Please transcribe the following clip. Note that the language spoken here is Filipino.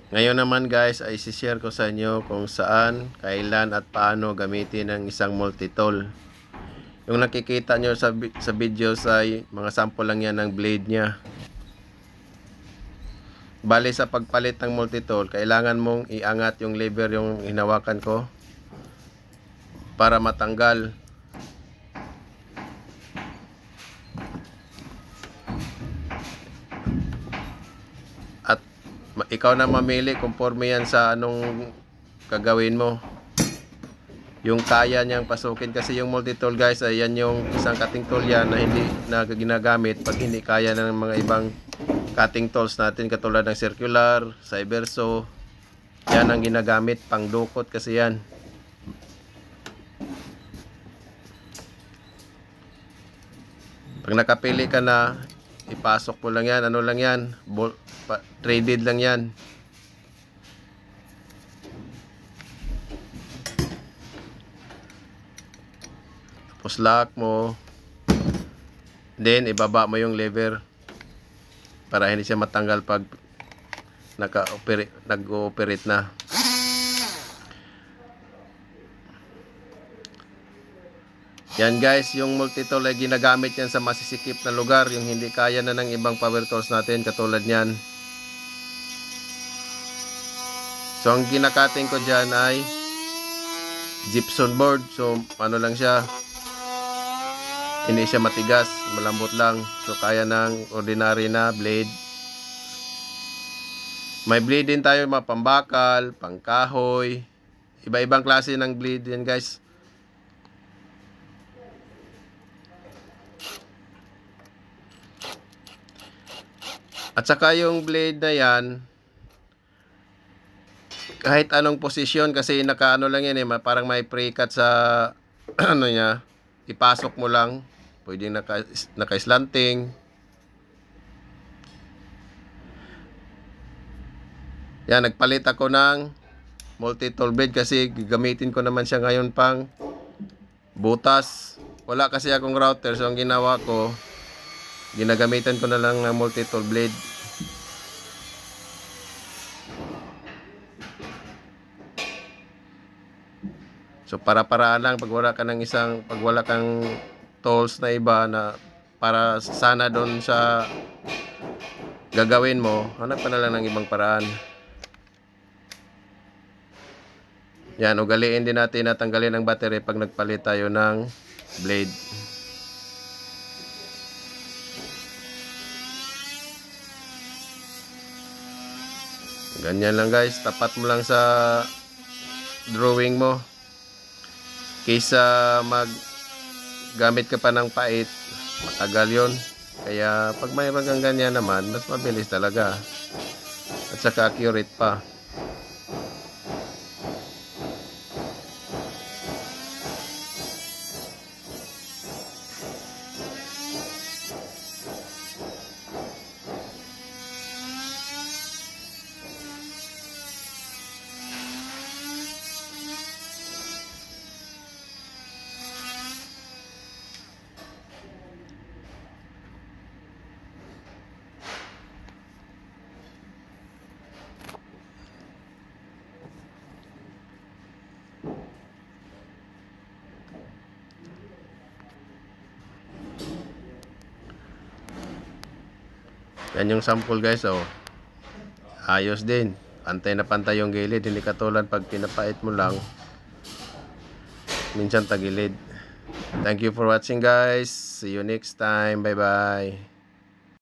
Ngayon naman guys ay share ko sa inyo kung saan, kailan at paano gamitin ang isang multi-tool. Yung nakikita nyo sa videos ay mga sample lang yan ng blade nya. Bali sa pagpalit ng multi-tool, kailangan mong iangat yung lever yung hinawakan ko para matanggal. At ikaw na mamili kung porme yan sa anong gagawin mo. Yung kaya niyang pasukin kasi yung multi-tool guys ay yan yung isang cutting tool yan na hindi na ginagamit pag hindi kaya ng mga ibang cutting tools natin katulad ng circular, cyber saw. Yan ang ginagamit pang dukot kasi yan. Pag nakapili ka na, ipasok mo lang yan. Ano lang yan? Threaded lang yan. Tapos lock mo. Then, ibaba mo yung lever para hindi siya matanggal pag nag-ooperate na. Yan guys, yung multi-tool ay ginagamit yan sa masisikip na lugar, yung hindi kaya na ng ibang power tools natin katulad nyan. So ang ginakating ko dyan ay gypsum board. So ano lang siya, hindi siya matigas, malambot lang. So kaya ng ordinary na blade. May blade din tayo, mga pambakal, pangkahoy, iba-ibang klase ng blade yan guys. At saka yung blade na yan, kahit anong posisyon, kasi nakaano lang yan parang may pre-cut sa ano niya, ipasok mo lang, pwedeng naka-slanting. Yan, nagpalit ako ng multi-tool blade kasi gagamitin ko naman siya ngayon pang butas. Wala kasi akong router, so ang ginawa ko, ginagamitan ko na lang ng multi-tool blade. So para-paraan lang pag wala kang tools na iba na para sana doon sa gagawin mo, hanap ka na lang ng ibang paraan. Yan, ugaliin din natin na tanggalin ang battery pag nagpalit tayo ng blade. Ganyan lang guys, tapat mo lang sa drawing mo. Kaysa gamit ka pa ng pait, matagal yon. Kaya pag mayroon kang ganyan naman, mas mabilis talaga. At saka accurate pa. Yan yung sample guys, oh. Ayos din. Pantay na pantay yung gilid, hindi katulad pag pinapait mo lang. Minsan tagilid. Thank you for watching guys. See you next time. Bye bye.